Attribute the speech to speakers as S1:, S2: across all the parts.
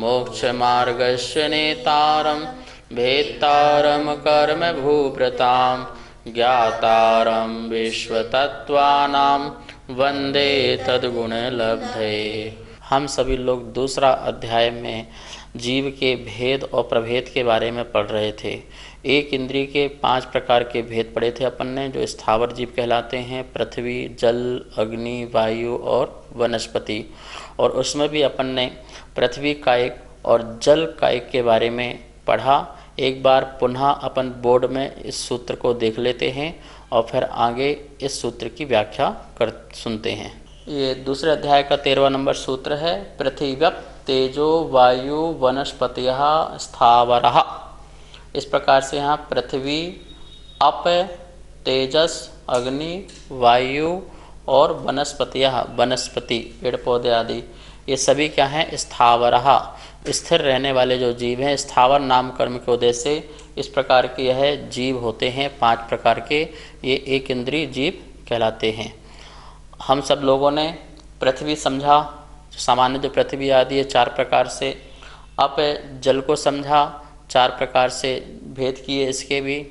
S1: मोक्षमार्गस्य नेतारं भेत्तारं कर्मभूभृतां ज्ञातारं विश्वतत्त्वानां वन्दे तद्गुणलब्धये। हम सभी लोग दूसरा अध्याय में जीव के भेद और प्रभेद के बारे में पढ़ रहे थे। एक इंद्रिय के 5 प्रकार के भेद पढ़े थे अपन ने, जो स्थावर जीव कहलाते हैं, पृथ्वी, जल, अग्नि, वायु और वनस्पति। और उसमें भी अपन ने पृथ्वी कायिक और जल कायिक के बारे में पढ़ा। एक बार पुनः अपन बोर्ड में इस सूत्र को देख लेते हैं और फिर आगे इस सूत्र की व्याख्या कर सुनते हैं। ये दूसरे अध्याय का 13वां नंबर सूत्र है। पृथिव्यप तेजो वायु वनस्पतिः स्थावरः। इस प्रकार से यहाँ पृथ्वी, अप, तेजस, अग्नि, वायु और वनस्पतिः, वनस्पति पेड़ पौधे आदि, ये सभी क्या हैं? स्थावरः, स्थिर रहने वाले जो जीव हैं। स्थावर नाम कर्म के उदय से इस प्रकार के यह जीव होते हैं 5 प्रकार के, ये एक इंद्रिय जीव कहलाते हैं। हम सब लोगों ने पृथ्वी समझा, सामान्य जो पृथ्वी आदि है 4 प्रकार से। अप जल को समझा, 4 प्रकार से भेद किए इसके भी,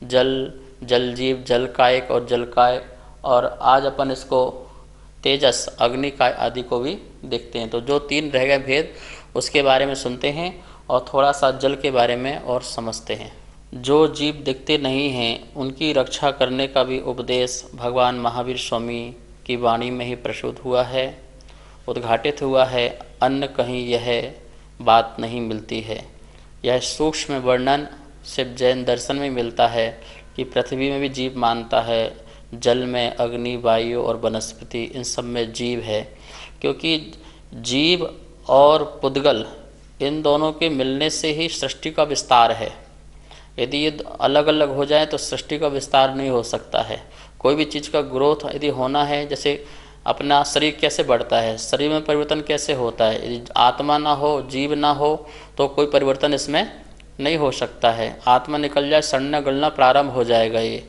S1: जल, जल जीव, जल कायिक और जल कायिक। और आज अपन इसको तेजस, अग्नि काय आदि को भी देखते हैं। तो जो 3 रह गए भेद उसके बारे में सुनते हैं और थोड़ा सा जल के बारे में और समझते हैं। जो जीव दिखते नहीं हैं उनकी रक्षा करने का भी उपदेश भगवान महावीर स्वामी की वाणी में ही प्रस्तुत हुआ है, उद्घाटित हुआ है। अन्य कहीं यह बात नहीं मिलती है। यह सूक्ष्म वर्णन सिर्फ जैन दर्शन में मिलता है कि पृथ्वी में भी जीव मानता है, जल में अग्नि, वायु और वनस्पति, इन सब में जीव है। क्योंकि जीव और पुद्गल इन दोनों के मिलने से ही सृष्टि का विस्तार है। यदि ये अलग अलग हो जाए तो सृष्टि का विस्तार नहीं हो सकता है। कोई भी चीज़ का ग्रोथ यदि होना है, जैसे अपना शरीर कैसे बढ़ता है, शरीर में परिवर्तन कैसे होता है, यदि आत्मा ना हो, जीव ना हो तो कोई परिवर्तन इसमें नहीं हो सकता है। आत्मा निकल जाए, सड़ना गलना प्रारंभ हो जाएगा ये।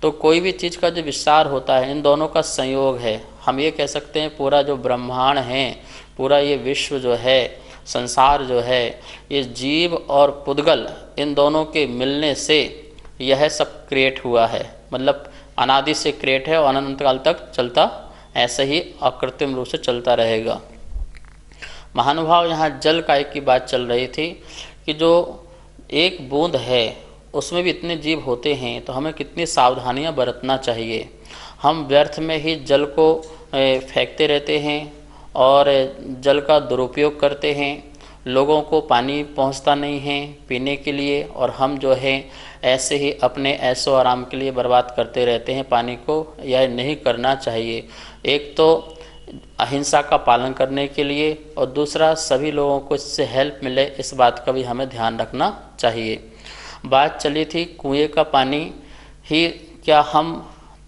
S1: तो कोई भी चीज़ का जो विस्तार होता है इन दोनों का संयोग है। हम ये कह सकते हैं पूरा जो ब्रह्मांड है, पूरा ये विश्व जो है, संसार जो है, ये जीव और पुद्गल इन दोनों के मिलने से यह सब क्रिएट हुआ है। मतलब अनादि से क्रिएट है और अनंत काल तक चलता, ऐसे ही अकृत्रिम रूप से चलता रहेगा। महानुभाव, यहाँ जल कायिक की बात चल रही थी कि जो एक बूंद है उसमें भी इतने जीव होते हैं, तो हमें कितनी सावधानियां बरतना चाहिए। हम व्यर्थ में ही जल को फेंकते रहते हैं और जल का दुरुपयोग करते हैं। लोगों को पानी पहुंचता नहीं है पीने के लिए, और हम जो है ऐसे ही अपने ऐशो आराम के लिए बर्बाद करते रहते हैं पानी को। यह नहीं करना चाहिए। एक तो अहिंसा का पालन करने के लिए, और दूसरा सभी लोगों को इससे हेल्प मिले, इस बात का भी हमें ध्यान रखना चाहिए। बात चली थी कुएं का पानी ही क्या हम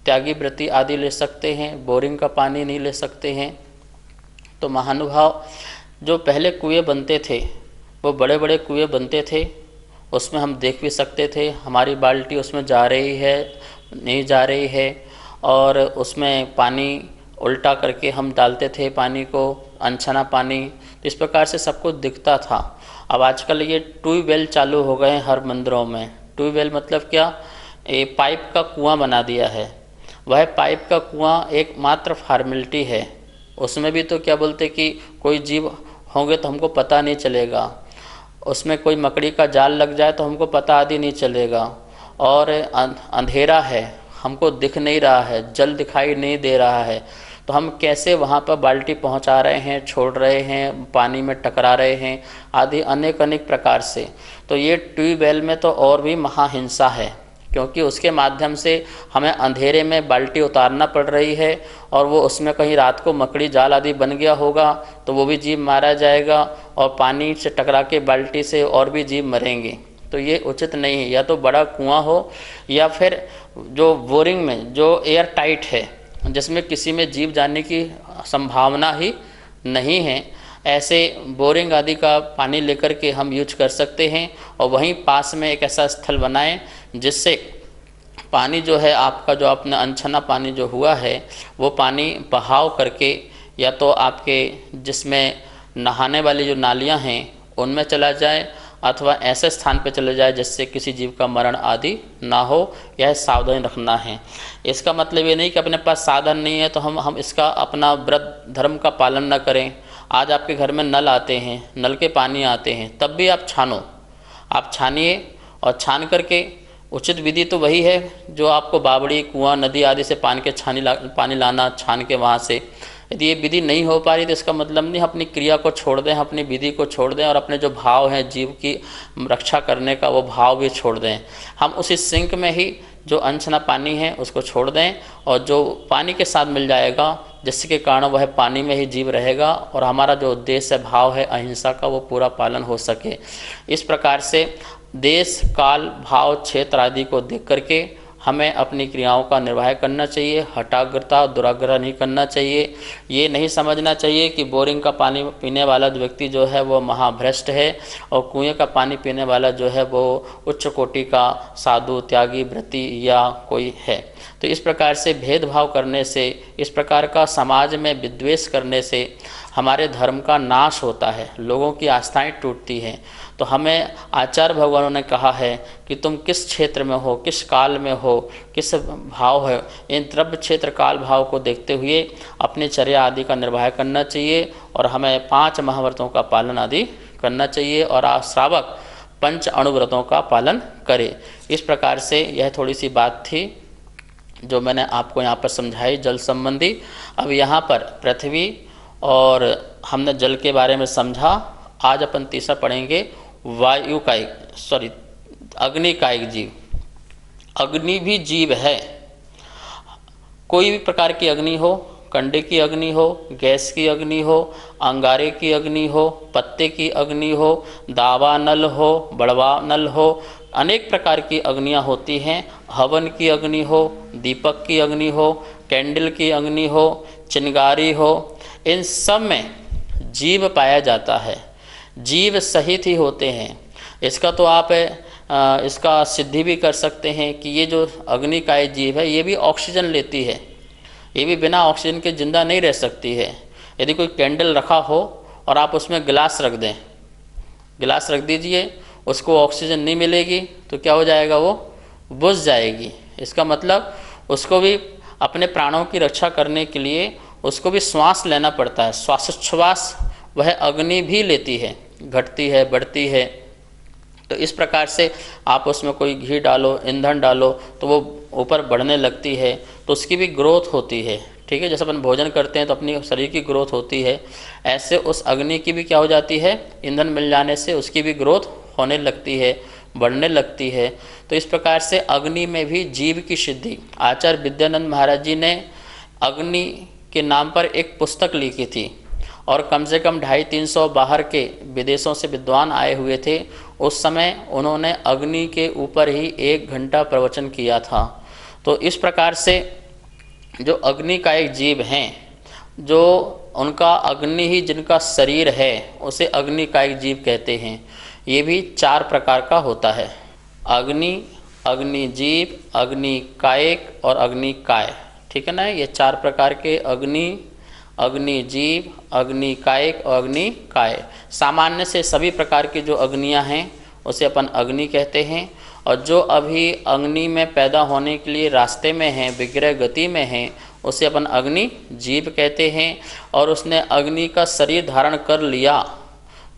S1: त्यागी व्रती आदि ले सकते हैं, बोरिंग का पानी नहीं ले सकते हैं? तो महानुभाव, जो पहले कुएं बनते थे वो बड़े बड़े कुएं बनते थे, उसमें हम देख भी सकते थे हमारी बाल्टी उसमें जा रही है नहीं जा रही है, और उसमें पानी उल्टा करके हम डालते थे पानी को, अनछना पानी। तो इस प्रकार से सबको दिखता था। अब आजकल ये ट्यूबवेल चालू हो गए हैं हर मंदिरों में। ट्यूबवेल मतलब क्या? ये पाइप का कुआं बना दिया है। वह पाइप का कुआं एक मात्र फॉर्मेलिटी है। उसमें भी तो क्या बोलते कि कोई जीव होंगे तो हमको पता नहीं चलेगा, उसमें कोई मकड़ी का जाल लग जाए तो हमको पता आदि नहीं चलेगा, और अंधेरा है, हमको दिख नहीं रहा है, जल दिखाई नहीं दे रहा है, तो हम कैसे वहाँ पर बाल्टी पहुँचा रहे हैं, छोड़ रहे हैं, पानी में टकरा रहे हैं आदि अनेक अनेक प्रकार से। तो ये ट्यूबवेल में तो और भी महाहिंसा है, क्योंकि उसके माध्यम से हमें अंधेरे में बाल्टी उतारना पड़ रही है, और वो उसमें कहीं रात को मकड़ी जाल आदि बन गया होगा तो वो भी जीव मारा जाएगा, और पानी से टकरा के बाल्टी से और भी जीव मरेंगे। तो ये उचित नहीं है। या तो बड़ा कुआं हो, या फिर जो बोरिंग में जो एयर टाइट है, जिसमें किसी में जीव जाने की संभावना ही नहीं है, ऐसे बोरिंग आदि का पानी लेकर के हम यूज कर सकते हैं। और वहीं पास में एक ऐसा स्थल बनाएं जिससे पानी जो है आपका, जो अपना अनछना पानी जो हुआ है, वो पानी बहाव करके, या तो आपके जिसमें नहाने वाली जो नालियां हैं उनमें चला जाए अथवा ऐसे स्थान पर चले जाए जिससे किसी जीव का मरण आदि ना हो, यह सावधानी रखना है। इसका मतलब ये नहीं कि अपने पास साधन नहीं है तो हम इसका अपना व्रत धर्म का पालन न करें। आज आपके घर में नल आते हैं, नल के पानी आते हैं, तब भी आप छानो, आप छानिए और छान करके उचित विधि तो वही है जो आपको बावड़ी, कुआं, नदी आदि से पानी लाना, छान के वहाँ से। यदि ये विधि नहीं हो पा रही तो इसका मतलब नहीं अपनी क्रिया को छोड़ दें, अपनी विधि को छोड़ दें और अपने जो भाव हैं जीव की रक्षा करने का वो भाव भी छोड़ दें। हम उसी सिंक में ही जो अनछना पानी है उसको छोड़ दें और जो पानी के साथ मिल जाएगा जिसके कारण वह पानी में ही जीव रहेगा और हमारा जो उद्देश्य भाव है अहिंसा का वो पूरा पालन हो सके। इस प्रकार से देश, काल, भाव, क्षेत्र आदि को देख करके हमें अपनी क्रियाओं का निर्वाह करना चाहिए। हठाग्रता, दुराग्रह नहीं करना चाहिए। ये नहीं समझना चाहिए कि बोरिंग का पानी पीने वाला जो व्यक्ति जो है वो महाभ्रष्ट है और कुएं का पानी पीने वाला जो है वो उच्च कोटि का साधु, त्यागी, व्रती या कोई है। तो इस प्रकार से भेदभाव करने से, इस प्रकार का समाज में विद्वेष करने से हमारे धर्म का नाश होता है, लोगों की आस्थाएं टूटती हैं। तो हमें आचार्य भगवानों ने कहा है कि तुम किस क्षेत्र में हो, किस काल में हो, किस भाव है, इन द्रव्य क्षेत्र काल भाव को देखते हुए अपनी चर्या आदि का निर्वाह करना चाहिए और हमें 5 महाव्रतों का पालन आदि करना चाहिए और श्रावक 5 अणुव्रतों का पालन करे। इस प्रकार से यह थोड़ी सी बात थी जो मैंने आपको यहाँ पर समझाई जल संबंधी। अब यहाँ पर पृथ्वी और हमने जल के बारे में समझा। आज अपन तीसरा पढ़ेंगे वायु कायिक, अग्नि कायिक जीव। अग्नि भी जीव है। कोई भी प्रकार की अग्नि हो, कंडे की अग्नि हो, गैस की अग्नि हो, अंगारे की अग्नि हो, पत्ते की अग्नि हो, दावा नल हो, बड़वा नल हो, अनेक प्रकार की अग्नियाँ होती हैं। हवन की अग्नि हो, दीपक की अग्नि हो, कैंडल की अग्नि हो, चिंगारी हो, इन सब में जीव पाया जाता है। जीव सहित ही होते हैं। इसका तो आप इसका सिद्धि भी कर सकते हैं कि ये जो अग्निकाय जीव है ये भी ऑक्सीजन लेती है, ये भी बिना ऑक्सीजन के जिंदा नहीं रह सकती है। यदि कोई कैंडल रखा हो और आप उसमें गिलास रख दें, गिलास रख दीजिए, उसको ऑक्सीजन नहीं मिलेगी तो क्या हो जाएगा, वो बुझ जाएगी। इसका मतलब उसको भी अपने प्राणों की रक्षा करने के लिए उसको भी श्वास लेना पड़ता है। श्वासोच्छ्वास वह अग्नि भी लेती है, घटती है, बढ़ती है। तो इस प्रकार से आप उसमें कोई घी डालो, ईंधन डालो तो वो ऊपर बढ़ने लगती है, तो उसकी भी ग्रोथ होती है। ठीक है, जैसे अपन भोजन करते हैं तो अपनी शरीर की ग्रोथ होती है, ऐसे उस अग्नि की भी क्या हो जाती है, ईंधन मिल जाने से उसकी भी ग्रोथ होने लगती है, बढ़ने लगती है। तो इस प्रकार से अग्नि में भी जीव की सिद्धि। आचार्य विद्यानंद महाराज जी ने अग्नि के नाम पर एक पुस्तक लिखी थी और कम से कम 250-300 बाहर के विदेशों से विद्वान आए हुए थे। उस समय उन्होंने अग्नि के ऊपर ही 1 घंटा प्रवचन किया था। तो इस प्रकार से जो अग्नि का एक जीव हैं, जो उनका अग्नि ही जिनका शरीर है उसे अग्नि का एक जीव कहते हैं। ये भी 4 प्रकार का होता है, अग्नि, अग्निजीव, अग्नि कायिक और अग्नि काय। ठीक है ना, ये 4 प्रकार के अग्नि, अग्निजीव, अग्नि कायिक और अग्नि काय। सामान्य से सभी प्रकार की जो अग्नियां हैं उसे अपन अग्नि कहते हैं, और जो अभी अग्नि में पैदा होने के लिए रास्ते में हैं, विग्रह गति में हैं, उसे अपन अग्नि जीव कहते हैं। और उसने अग्नि का शरीर धारण कर लिया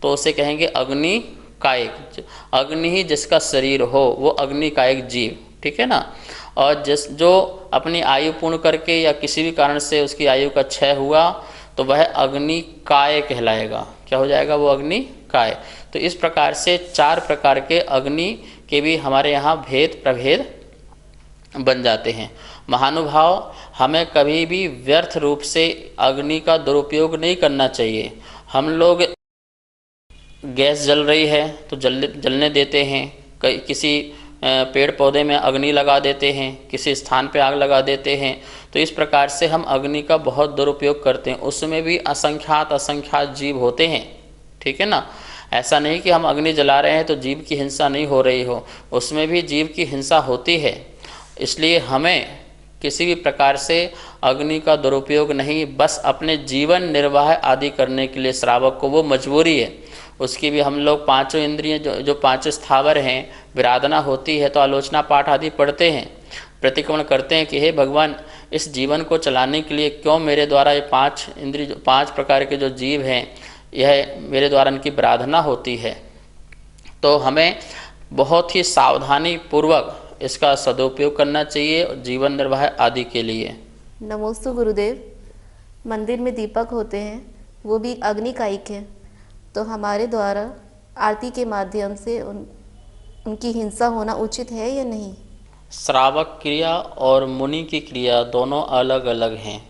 S1: तो उसे कहेंगे अग्नि कायिक। अग्नि ही जिसका शरीर हो वो अग्नि कायिक जीव। ठीक है ना। और जो अपनी आयु पूर्ण करके या किसी भी कारण से उसकी आयु का क्षय हुआ तो वह अग्नि काय कहलाएगा। क्या हो जाएगा, वो अग्नि काय। तो इस प्रकार से 4 प्रकार के अग्नि के भी हमारे यहाँ भेद प्रभेद बन जाते हैं। महानुभाव, हमें कभी भी व्यर्थ रूप से अग्नि का दुरुपयोग नहीं करना चाहिए। हम लोग गैस जल रही है तो जलने देते हैं, किसी पेड़ पौधे में अग्नि लगा देते हैं, किसी स्थान पे आग लगा देते हैं। तो इस प्रकार से हम अग्नि का बहुत दुरुपयोग करते हैं। उसमें भी असंख्यात जीव होते हैं। ठीक है ना। ऐसा नहीं कि हम अग्नि जला रहे हैं तो जीव की हिंसा नहीं हो रही हो, उसमें भी जीव की हिंसा होती है। इसलिए हमें किसी भी प्रकार से अग्नि का दुरुपयोग नहीं, बस अपने जीवन निर्वाह आदि करने के लिए श्रावक को वो मजबूरी है, उसकी भी हम लोग पांचों इंद्रियां जो पांच स्थावर हैं, विराधना होती है तो आलोचना पाठ आदि पढ़ते हैं, प्रतिक्रमण करते हैं कि हे भगवान, इस जीवन को चलाने के लिए क्यों मेरे द्वारा ये पांच इंद्रिय, पांच प्रकार के जो जीव हैं, यह मेरे द्वारा इनकी विराधना होती है। तो हमें बहुत ही सावधानी पूर्वक इसका सदुपयोग करना चाहिए जीवन निर्वाह आदि के लिए।
S2: नमोस्तु गुरुदेव। मंदिर में दीपक होते हैं, वो भी अग्निकायिक है, तो हमारे द्वारा आरती के माध्यम से उनकी हिंसा होना उचित है या नहीं?
S1: श्रावक क्रिया और मुनि की क्रिया दोनों अलग अलग हैं।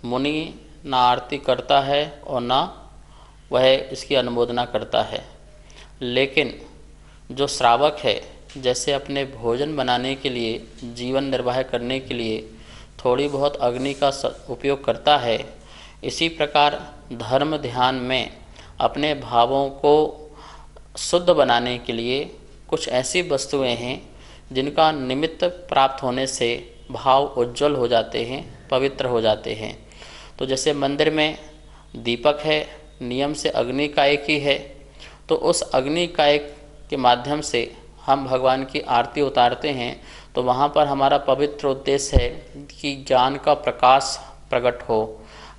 S1: मुनि ना आरती करता है और ना वह इसकी अनुमोदना करता है, लेकिन जो श्रावक है, जैसे अपने भोजन बनाने के लिए, जीवन निर्वाह करने के लिए थोड़ी बहुत अग्नि का उपयोग करता है, इसी प्रकार धर्म ध्यान में अपने भावों को शुद्ध बनाने के लिए कुछ ऐसी वस्तुएं हैं जिनका निमित्त प्राप्त होने से भाव उज्जवल हो जाते हैं, पवित्र हो जाते हैं। तो जैसे मंदिर में दीपक है, नियम से अग्निकायक ही है, तो उस अग्निकायक के माध्यम से हम भगवान की आरती उतारते हैं, तो वहाँ पर हमारा पवित्र उद्देश्य है कि ज्ञान का प्रकाश प्रकट हो,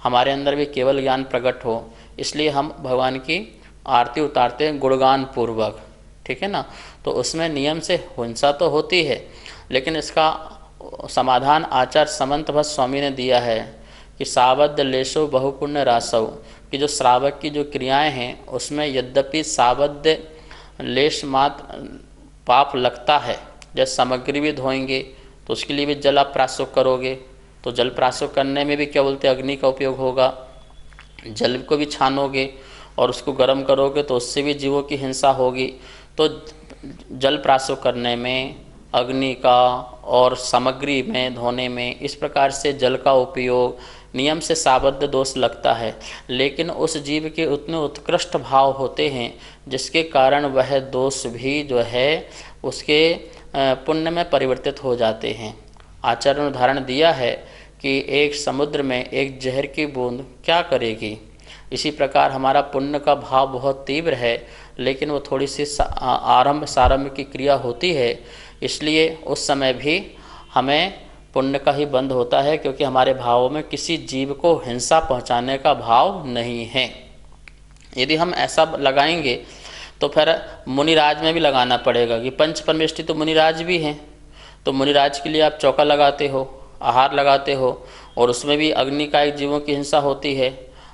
S1: हमारे अंदर भी केवल ज्ञान प्रकट हो, इसलिए हम भगवान की आरती उतारते हैं गुणगान पूर्वक, ठीक है ना। तो उसमें नियम से हिंसा तो होती है, लेकिन इसका समाधान आचार्य समंत भट्ट स्वामी ने दिया है कि सावध लेशो बहुपुण्य रासव, कि जो श्रावक की जो क्रियाएं हैं उसमें यद्यपि सावध लेश मात्र पाप लगता है, जैसे सामग्री भी धोएंगे तो उसके लिए भी जल आप प्राशुक करोगे, तो जल प्राशुक करने में भी क्या बोलते हैं, अग्नि का उपयोग होगा। जल को भी छानोगे और उसको गर्म करोगे तो उससे भी जीवों की हिंसा होगी। तो जल प्राशुक करने में, अग्नि का और सामग्री में धोने में, इस प्रकार से जल का उपयोग नियम से साबद्ध दोष लगता है, लेकिन उस जीव के उतने उत्कृष्ट भाव होते हैं जिसके कारण वह दोष भी जो है उसके पुण्य में परिवर्तित हो जाते हैं। आचार्य ने उदाहरण दिया है कि एक समुद्र में एक जहर की बूंद क्या करेगी, इसी प्रकार हमारा पुण्य का भाव बहुत तीव्र है, लेकिन वो थोड़ी सी आरंभ सारंभ की क्रिया होती है, इसलिए उस समय भी हमें पुण्य का ही बंध होता है, क्योंकि हमारे भावों में किसी जीव को हिंसा पहुंचाने का भाव नहीं है। यदि हम ऐसा लगाएंगे तो फिर मुनिराज में भी लगाना पड़ेगा कि पंच परमेष्टि तो मुनिराज भी हैं, तो मुनिराज के लिए आप चौका लगाते हो, आहार लगाते हो, और उसमें भी अग्निकायिक जीवों की हिंसा होती है।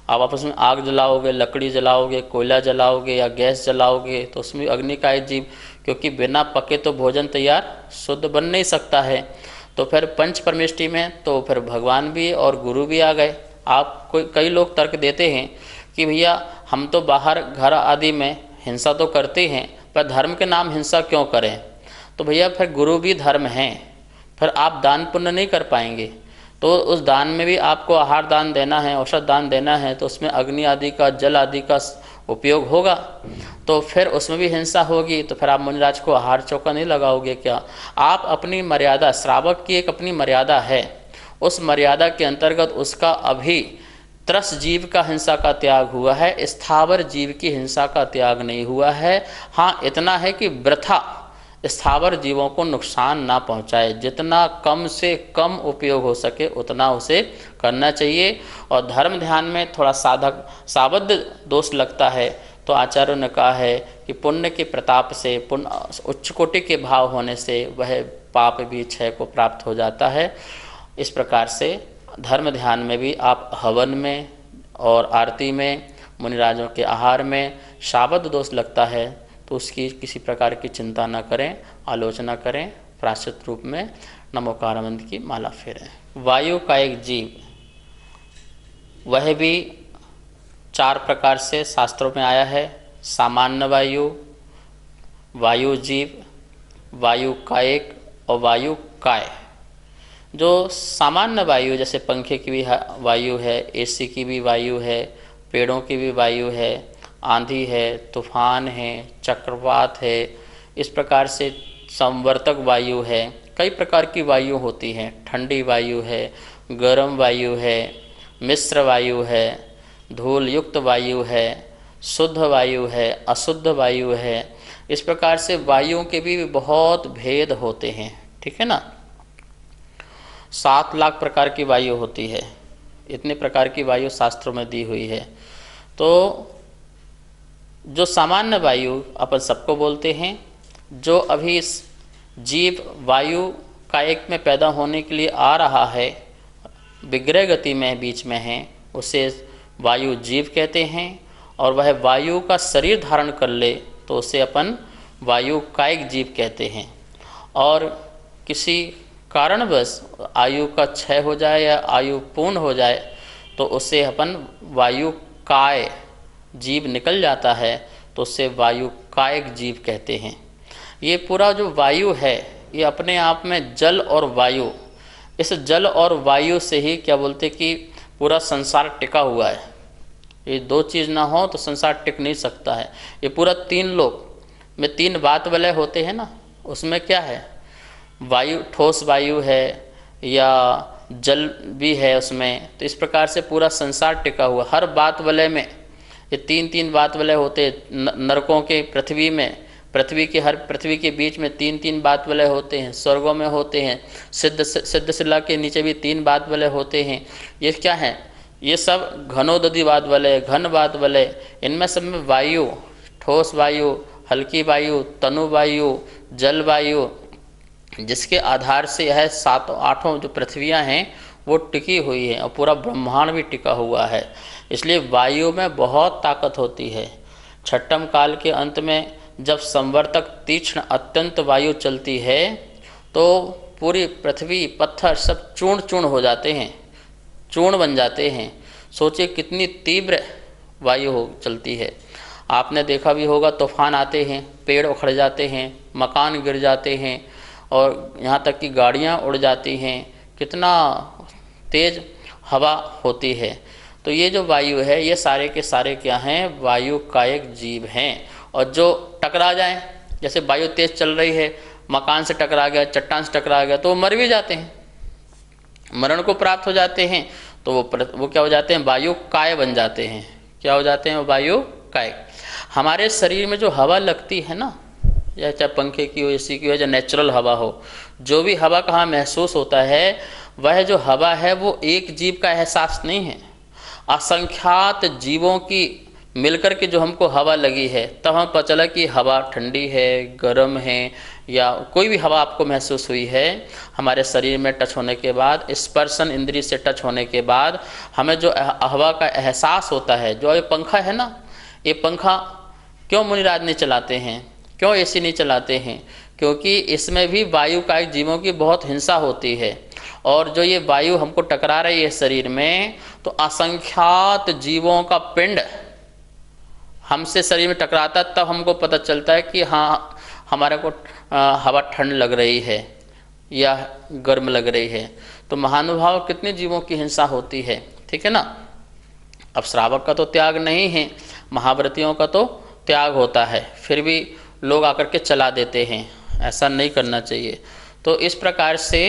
S1: आप आपस में आग जलाओगे, लकड़ी जलाओगे, कोयला जलाओगे या गैस जलाओगे, तो उसमें अग्निकायिक जीव, क्योंकि बिना पके तो भोजन तैयार शुद्ध बन नहीं सकता है। तो फिर पंच परमेष्टि में तो फिर भगवान भी और गुरु भी आ गए। आप कई लोग तर्क देते हैं कि भैया हम तो बाहर घर आदि में हिंसा तो करते हैं, पर धर्म के नाम हिंसा क्यों करें। तो भैया फिर गुरु भी धर्म हैं, फिर आप दान पुण्य नहीं कर पाएंगे, तो उस दान में भी आपको आहार दान देना है, औषध दान देना है, तो उसमें अग्नि आदि का, जल आदि का उपयोग होगा, तो फिर उसमें भी हिंसा होगी। तो फिर आप मुनिराज को आहार चौका नहीं लगाओगे क्या। आप अपनी मर्यादा, श्रावक की एक अपनी मर्यादा है, उस मर्यादा के अंतर्गत उसका अभी त्रस जीव का हिंसा का त्याग हुआ है, स्थावर जीव की हिंसा का त्याग नहीं हुआ है। हाँ, इतना है कि वृथा स्थावर जीवों को नुकसान ना पहुंचाए, जितना कम से कम उपयोग हो सके उतना उसे करना चाहिए। और धर्म ध्यान में थोड़ा साबद्ध दोष लगता है, तो आचार्यों ने कहा है कि पुण्य के प्रताप से, पुण्य उच्च कोटि के भाव होने से वह पाप भी क्षय को प्राप्त हो जाता है। इस प्रकार से धर्म ध्यान में भी आप हवन में और आरती में, मुनिराजों के आहार में साबद्ध दोष लगता है तो उसकी किसी प्रकार की चिंता न करें, आलोचना करें, प्रायश्चित रूप में नमोकार मंत्र की माला फेरें। वायु का एक जीव, वह भी 4 प्रकार से शास्त्रों में आया है। सामान्य वायु, वायु जीव, वायु कायिक और वायु काय। जो सामान्य वायु, जैसे पंखे की भी वायु है, एसी की भी वायु है, पेड़ों की भी वायु है, आंधी है, तूफान है, चक्रवात है, इस प्रकार से संवर्तक वायु है, कई प्रकार की वायु होती हैं। ठंडी वायु है, गर्म वायु है, मिश्र वायु है, धूल युक्त वायु है, शुद्ध वायु है, अशुद्ध वायु है। इस प्रकार से वायुओं के भी बहुत भेद होते हैं, ठीक है ना। 7 लाख प्रकार की वायु होती है, इतने प्रकार की वायु शास्त्रों में दी हुई है। तो जो सामान्य वायु अपन सबको बोलते हैं, जो अभी इस जीव वायु कायिक में पैदा होने के लिए आ रहा है, विग्रह गति में बीच में है, उसे वायु जीव कहते हैं। और वह वायु का शरीर धारण कर ले तो उसे अपन वायु कायिक जीव कहते हैं। और किसी कारणवश आयु का क्षय हो जाए या आयु पूर्ण हो जाए तो उसे अपन वायु काय जीव निकल जाता है तो उसे वायु कायिक जीव कहते हैं। ये पूरा जो वायु है ये अपने आप में जल और वायु, इस जल और वायु से ही क्या बोलते कि पूरा संसार टिका हुआ है। ये 2 चीज़ ना हो तो संसार टिक नहीं सकता है। ये पूरा 3 लोक में 3 वात वलय होते हैं ना, उसमें क्या है, वायु, ठोस वायु है या जल भी है उसमें। तो इस प्रकार से पूरा संसार टिका हुआ। हर वात वलय में ये 3-3 वात वलय होते। नरकों के पृथ्वी में, पृथ्वी के बीच में 3-3 वात वलय होते हैं। स्वर्गों में होते हैं। सिद्धशिला के नीचे भी 3 वात वलय होते हैं। ये क्या है, ये सब घनोदधि वात वलय, घन वात वलय। इनमें सब में वायु, ठोस वायु, हल्की वायु, तनु वायु, जल वायु, जिसके आधार से यह 7-8 जो पृथ्वियाँ हैं वो टिकी हुई है और पूरा ब्रह्मांड भी टिका हुआ है। इसलिए वायु में बहुत ताकत होती है। छठम काल के अंत में जब संवर्तक तीक्ष्ण अत्यंत वायु चलती है तो पूरी पृथ्वी, पत्थर सब चूर्ण चूर्ण हो जाते हैं, चूर्ण बन जाते हैं। सोचिए कितनी तीव्र वायु चलती है। आपने देखा भी होगा, तूफान आते हैं, पेड़ उखड़ जाते हैं, मकान गिर जाते हैं और यहाँ तक कि गाड़ियाँ उड़ जाती हैं। कितना तेज हवा होती है। तो ये जो वायु है ये सारे के सारे क्या हैं, वायु कायिक जीव हैं। और जो टकरा जाएं, जैसे वायु तेज चल रही है, मकान से टकरा गया, चट्टान से टकरा गया तो वो मर भी जाते हैं, मरण को प्राप्त हो जाते हैं। तो वो क्या हो जाते हैं, वायु काय बन जाते हैं। क्या हो जाते हैं, वो वायु काय। हमारे शरीर में जो हवा लगती है ना, या चाहे पंखे की हो, एसी की हो, या नेचुरल हवा हो, जो भी हवा का हमें महसूस होता है, वह जो हवा है वो एक जीव का एहसास नहीं है, असंख्यात जीवों की मिलकर के जो हमको हवा लगी है, तब हमें पता चला कि हवा ठंडी है, गर्म है, या कोई भी हवा आपको महसूस हुई है। हमारे शरीर में टच होने के बाद, स्पर्शन इंद्रिय से टच होने के बाद हमें जो हवा का एहसास होता है। जो ये पंखा है ना, ये पंखा क्यों मुनिराज नहीं चलाते हैं, क्यों एसी नहीं चलाते हैं? क्योंकि इसमें भी वायु कायिक जीवों की बहुत हिंसा होती है। और जो ये वायु हमको टकरा रही है शरीर में, तो असंख्यात जीवों का पिंड हमसे शरीर में टकराता, तब हमको पता चलता है कि हाँ हमारे को हवा ठंड लग रही है या गर्म लग रही है। तो महानुभाव कितने जीवों की हिंसा होती है, ठीक है ना। अब श्रावक का तो त्याग नहीं है, महाव्रतियों का तो त्याग होता है, फिर भी लोग आकर के चला देते हैं। ऐसा नहीं करना चाहिए। तो इस प्रकार से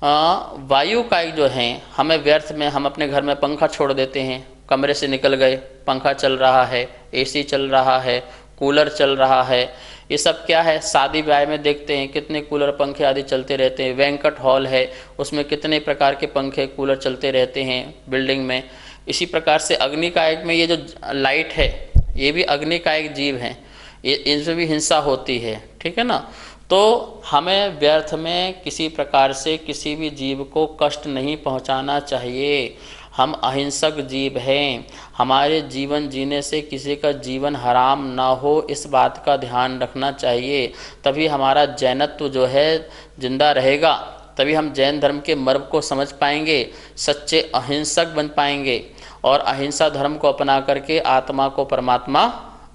S1: वायु कायिक जो हैं, हमें व्यर्थ में, हम अपने घर में पंखा छोड़ देते हैं, कमरे से निकल गए, पंखा चल रहा है, एसी चल रहा है, कूलर चल रहा है। ये सब क्या है, शादी ब्याह में देखते हैं कितने कूलर पंखे आदि चलते रहते हैं। बैंक्वेट हॉल है, उसमें कितने प्रकार के पंखे कूलर चलते रहते हैं बिल्डिंग में। इसी प्रकार से अग्निकायिक में ये जो लाइट है, ये भी अग्निकायिक जीव हैं, ये इनसे भी हिंसा होती है, ठीक है ना। तो हमें व्यर्थ में किसी प्रकार से किसी भी जीव को कष्ट नहीं पहुंचाना चाहिए। हम अहिंसक जीव हैं, हमारे जीवन जीने से किसी का जीवन हराम ना हो, इस बात का ध्यान रखना चाहिए। तभी हमारा जैनत्व जो है जिंदा रहेगा, तभी हम जैन धर्म के मर्म को समझ पाएंगे, सच्चे अहिंसक बन पाएंगे और अहिंसा धर्म को अपना करके आत्मा को परमात्मा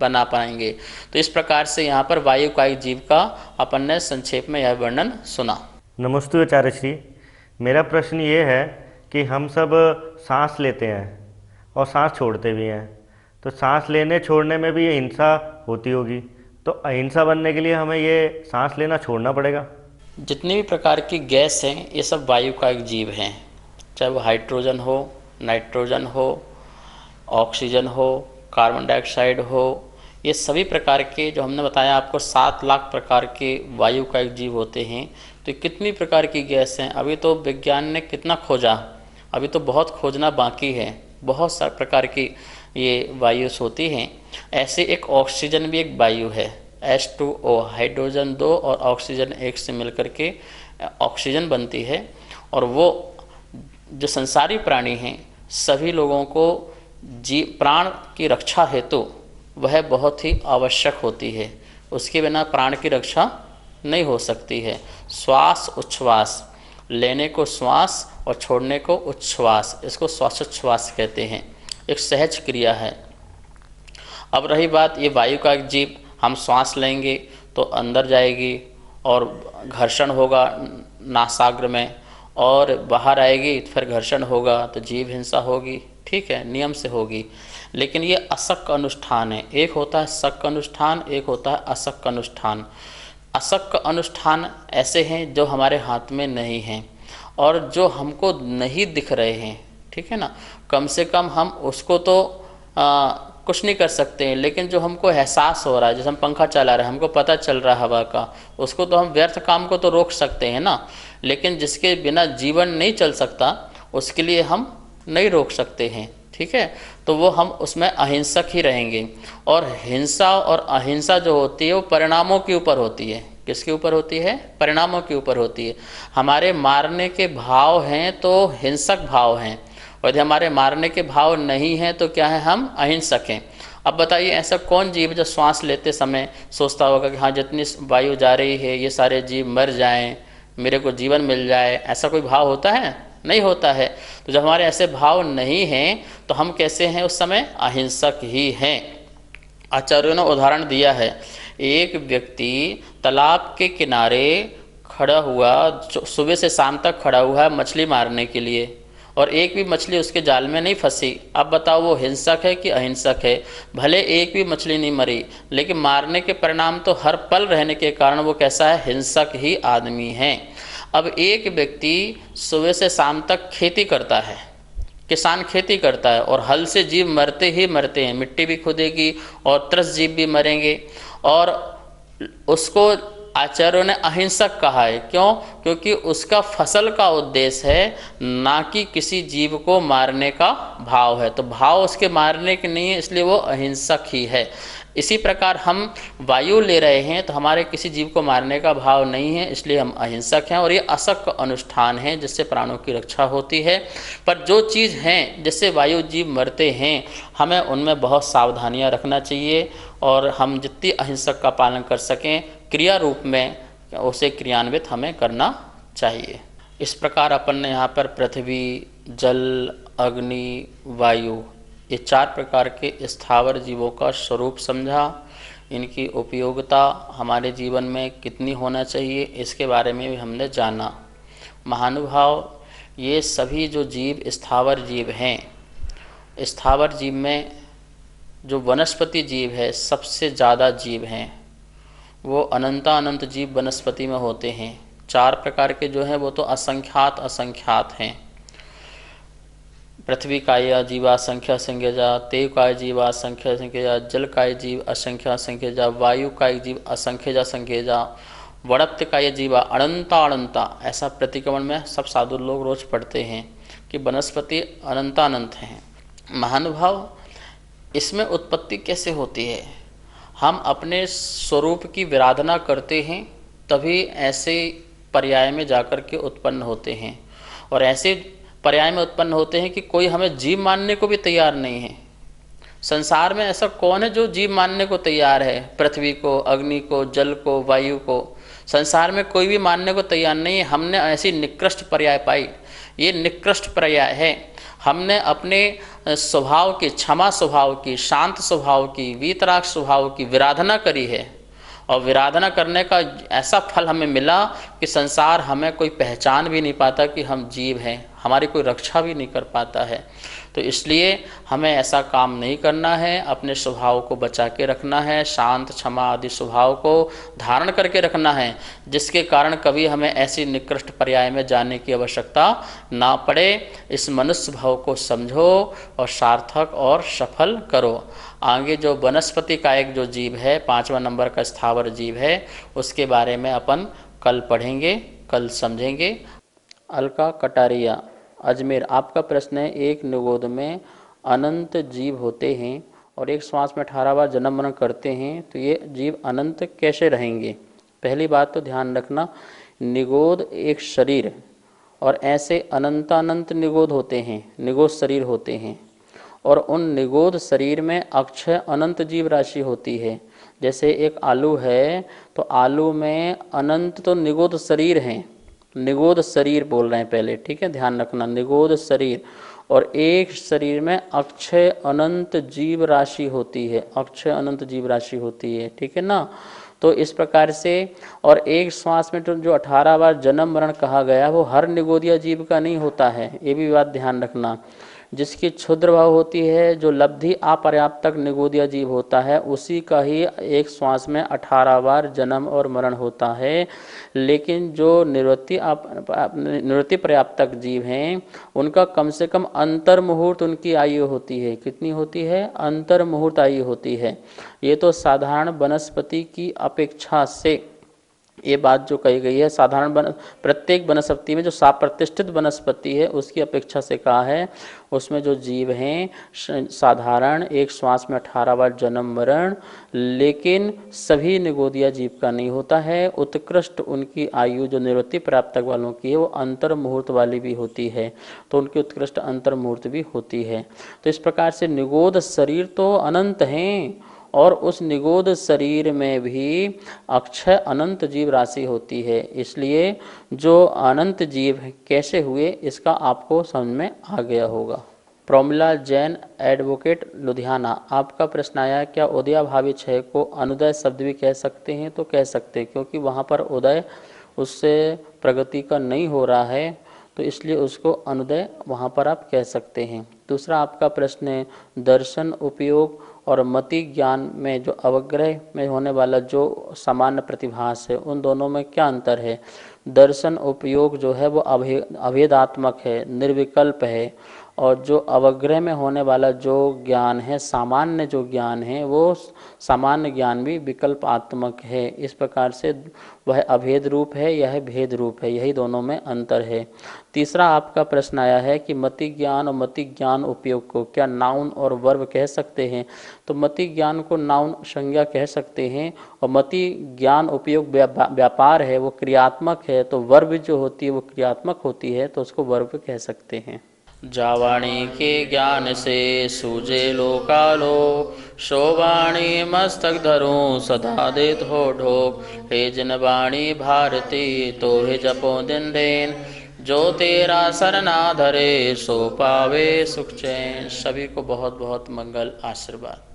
S1: बना पाएंगे। तो इस प्रकार से यहाँ पर वायु कायिक जीव का अपन ने संक्षेप में यह वर्णन सुना।
S3: नमस्ते आचार्य श्री, मेरा प्रश्न ये है कि हम सब सांस लेते हैं और सांस छोड़ते भी हैं, तो सांस लेने छोड़ने में भी ये हिंसा होती होगी, तो अहिंसा बनने के लिए हमें ये सांस लेना छोड़ना पड़ेगा?
S1: जितनी भी प्रकार की गैस हैं ये सब वायु कायिक जीव हैं, चाहे वो हाइड्रोजन हो, नाइट्रोजन हो, ऑक्सीजन हो, कार्बन डाइऑक्साइड हो, ये सभी प्रकार के जो हमने बताया आपको 7 लाख प्रकार के वायु का एक जीव होते हैं। तो कितनी प्रकार की गैस हैं, अभी तो विज्ञान ने कितना खोजा, अभी तो बहुत खोजना बाकी है। बहुत सारे प्रकार की ये वायुस होती हैं। ऐसे एक ऑक्सीजन भी एक वायु है, H2O, हाइड्रोजन 2 और ऑक्सीजन 1 से मिलकर के ऑक्सीजन बनती है। और वो जो संसारी प्राणी हैं सभी लोगों को प्राण की रक्षा हेतु वह बहुत ही आवश्यक होती है। उसके बिना प्राण की रक्षा नहीं हो सकती है। श्वास उच्छ्वास, लेने को श्वास और छोड़ने को उच्छ्वास, इसको श्वासोच्छ्वास कहते हैं, एक सहज क्रिया है। अब रही बात ये वायु का एक जीव, हम श्वास लेंगे तो अंदर जाएगी और घर्षण होगा नासाग्र में, और बाहर आएगी फिर घर्षण होगा तो जीव हिंसा होगी, ठीक है, नियम से होगी। लेकिन ये असक अनुष्ठान है, एक होता है सक अनुष्ठान, एक होता है असक अनुष्ठान। असक अनुष्ठान ऐसे हैं जो हमारे हाथ में नहीं हैं और जो हमको नहीं दिख रहे हैं, ठीक है ना, कम से कम हम उसको तो कुछ नहीं कर सकते हैं, लेकिन जो हमको एहसास हो रहा है, जैसे हम पंखा चला रहे हैं, हमको पता चल रहा है हवा का, उसको तो हम व्यर्थ काम को तो रोक सकते हैं ना। लेकिन जिसके बिना जीवन नहीं चल सकता उसके लिए हम नहीं रोक सकते हैं, ठीक है। तो वो हम उसमें अहिंसक ही रहेंगे। और हिंसा और अहिंसा जो होती है वो परिणामों के ऊपर होती है। किसके ऊपर होती है? परिणामों के ऊपर होती है। हमारे मारने के भाव हैं तो हिंसक भाव हैं, और यदि हमारे मारने के भाव नहीं हैं तो क्या है, हम अहिंसक हैं। अब बताइए ऐसा कौन जीव जो श्वास लेते समय सोचता होगा कि हाँ जितनी वायु जा रही है ये सारे जीव मर जाएं, मेरे को जीवन मिल जाए, ऐसा कोई भाव होता है? नहीं होता है। तो जब हमारे ऐसे भाव नहीं हैं तो हम कैसे हैं? उस समय अहिंसक ही हैं। आचार्यों ने उदाहरण दिया है, एक व्यक्ति तालाब के किनारे खड़ा हुआ, सुबह से शाम तक खड़ा हुआ है मछली मारने के लिए, और एक भी मछली उसके जाल में नहीं फंसी। अब बताओ वो हिंसक है कि अहिंसक है? भले एक भी मछली नहीं मरी, लेकिन मारने के परिणाम तो हर पल रहने के कारण वो कैसा है? हिंसक ही आदमी है। अब एक व्यक्ति सुबह से शाम तक खेती करता है, किसान खेती करता है, और हल से जीव मरते ही मरते हैं, मिट्टी भी खुदेगी और त्रस्त जीव भी मरेंगे, और उसको आचार्यों ने अहिंसक कहा है। क्यों? क्योंकि उसका फसल का उद्देश्य है, ना कि किसी जीव को मारने का भाव है। तो भाव उसके मारने के नहीं है, इसलिए वो अहिंसक ही है। इसी प्रकार हम वायु ले रहे हैं तो हमारे किसी जीव को मारने का भाव नहीं है, इसलिए हम अहिंसक हैं, और ये असक अनुष्ठान है जिससे प्राणों की रक्षा होती है। पर जो चीज़ हैं जिससे वायु जीव मरते हैं, हमें उनमें बहुत सावधानियां रखना चाहिए, और हम जितनी अहिंसक का पालन कर सकें क्रिया रूप में उसे क्रियान्वित हमें करना चाहिए। इस प्रकार अपन ने यहाँ पर पृथ्वी, जल, अग्नि, वायु, ये 4 प्रकार के स्थावर जीवों का स्वरूप समझा। इनकी उपयोगिता हमारे जीवन में कितनी होना चाहिए इसके बारे में भी हमने जाना। महानुभाव, ये सभी जो जीव स्थावर जीव हैं, स्थावर जीव में जो वनस्पति जीव है सबसे ज़्यादा जीव हैं, वो अनंत जीव वनस्पति में होते हैं। 4 प्रकार के जो हैं वो तो असंख्यात हैं। पृथ्वी काय जीवा संख्या संख्यजा, तेव काय जीवा संख्या संख्यजा, जल काय जीव असंख्या संख्यजा, वायु काय जीव असंख्यजा संख्यजा, वड़त्य काय जीवा अनंता। ऐसा प्रतिक्रमण में सब साधु लोग रोज पढ़ते हैं कि वनस्पति अनंत हैं। महानुभाव, इसमें उत्पत्ति कैसे होती है? हम अपने स्वरूप की विराधना करते हैं तभी ऐसे पर्याय में जाकर के उत्पन्न होते हैं, और ऐसे पर्याय में उत्पन्न होते हैं कि कोई हमें जीव मानने को भी तैयार नहीं है। संसार में ऐसा कौन है जो जीव मानने को तैयार है? पृथ्वी को, अग्नि को, जल को, वायु को, संसार में कोई भी मानने को तैयार नहीं है। हमने ऐसी निकृष्ट पर्याय पाई, ये निकृष्ट पर्याय है। हमने अपने स्वभाव की, क्षमा स्वभाव की, शांत स्वभाव की, वीतराग स्वभाव की विराधना करी है, और विराधना करने का ऐसा फल हमें मिला कि संसार हमें कोई पहचान भी नहीं पाता कि हम जीव हैं। हमारी कोई रक्षा भी नहीं कर पाता है। तो इसलिए हमें ऐसा काम नहीं करना है, अपने स्वभाव को बचा के रखना है, शांत क्षमा आदि स्वभाव को धारण करके रखना है, जिसके कारण कभी हमें ऐसी निकृष्ट पर्याय में जाने की आवश्यकता ना पड़े। इस मनुष्य भाव को समझो और सार्थक और सफल करो। आगे जो वनस्पति कायिक जो जीव है, 5वां नंबर का स्थावर जीव है, उसके बारे में अपन कल पढ़ेंगे, कल समझेंगे। अलका कटारिया अजमेर, आपका प्रश्न है, एक निगोद में अनंत जीव होते हैं और एक श्वास में 18 बार जन्म मरण करते हैं, तो ये जीव अनंत कैसे रहेंगे? पहली बात तो ध्यान रखना, निगोद एक शरीर और ऐसे अनंत निगोद होते हैं, निगोद शरीर होते हैं, और उन निगोद शरीर में अक्षय अनंत जीव राशि होती है। जैसे एक आलू है तो आलू में अनंत तो निगोद शरीर हैं, निगोद शरीर बोल रहे हैं पहले, ठीक है, ध्यान रखना, निगोद शरीर, और एक शरीर में अक्षय अनंत जीव राशि होती है, अक्षय अनंत जीव राशि होती है, ठीक है ना। तो इस प्रकार से, और एक श्वास में तो जो 18 बार जन्म मरण कहा गया वो हर निगोदिया जीव का नहीं होता है, ये भी बात ध्यान रखना। जिसकी क्षुद्र भाव होती है, जो लब्धि अपर्याप्त तक निगोदिया जीव होता है, उसी का ही एक श्वास में 18 बार जन्म और मरण होता है। लेकिन जो निवृत्ति पर्याप्त तक जीव हैं, उनका कम से कम अंतर मुहूर्त उनकी आयु होती है। कितनी होती है? अंतर मुहूर्त आयु होती है। ये तो साधारण वनस्पति की अपेक्षा से ये बात जो कही गई है, साधारण प्रत्येक वनस्पति में जो साप्रतिष्ठित वनस्पति है उसकी अपेक्षा से कहा है। उसमें जो जीव हैं साधारण एक श्वास में 18 बार जन्म मरण, लेकिन सभी निगोदिया जीव का नहीं होता है। उत्कृष्ट उनकी आयु जो निवृत्ति प्राप्त वालों की है वो अंतर मुहूर्त वाली भी होती है, तो उनकी उत्कृष्ट अंतर मुहूर्त भी होती है। तो इस प्रकार से निगोद शरीर तो अनंत हैं, और उस निगोद शरीर में भी अक्षय अनंत जीव राशि होती है। इसलिए जो अनंत जीव कैसे हुए इसका आपको समझ में आ गया होगा। प्रोमिला जैन एडवोकेट लुधियाना, आपका प्रश्न आया, क्या उदयाभावी क्षय को अनुदय शब्द भी कह सकते हैं? तो कह सकते हैं, क्योंकि वहाँ पर उदय उससे प्रगति का नहीं हो रहा है, तो इसलिए उसको अनुदय वहाँ पर आप कह सकते हैं। दूसरा आपका प्रश्न है, दर्शन उपयोग और मति ज्ञान में जो अवग्रह में होने वाला जो सामान्य प्रतिभास है, उन दोनों में क्या अंतर है? दर्शन उपयोग जो है वो अभेदात्मक है, निर्विकल्प है, और जो अवग्रह में होने वाला जो ज्ञान है, सामान्य जो ज्ञान है, वो सामान्य ज्ञान भी विकल्पात्मक है। इस प्रकार से वह अभेद रूप है, यह भेद रूप है, यही दोनों में अंतर है। तीसरा आपका प्रश्न आया है कि मति ज्ञान और मति ज्ञान उपयोग को क्या नाउन और वर्ब कह सकते हैं? तो मति ज्ञान को नाउन संज्ञा कह सकते हैं, और मति ज्ञान उपयोग व्यापार है, वो क्रियात्मक है, तो वर्ब जो होती है वो क्रियात्मक होती है, तो उसको वर्ब कह सकते हैं। जावाणी के ज्ञान से सूझे लोकालो, शोवाणी मस्तक धरूं सदा देत हो ढोक, हे जिन वाणी भारती तो हे जपो दिन दिन, जो तेरा सरना धरे सो पावे सुख चैन। सभी को बहुत बहुत मंगल आशीर्वाद।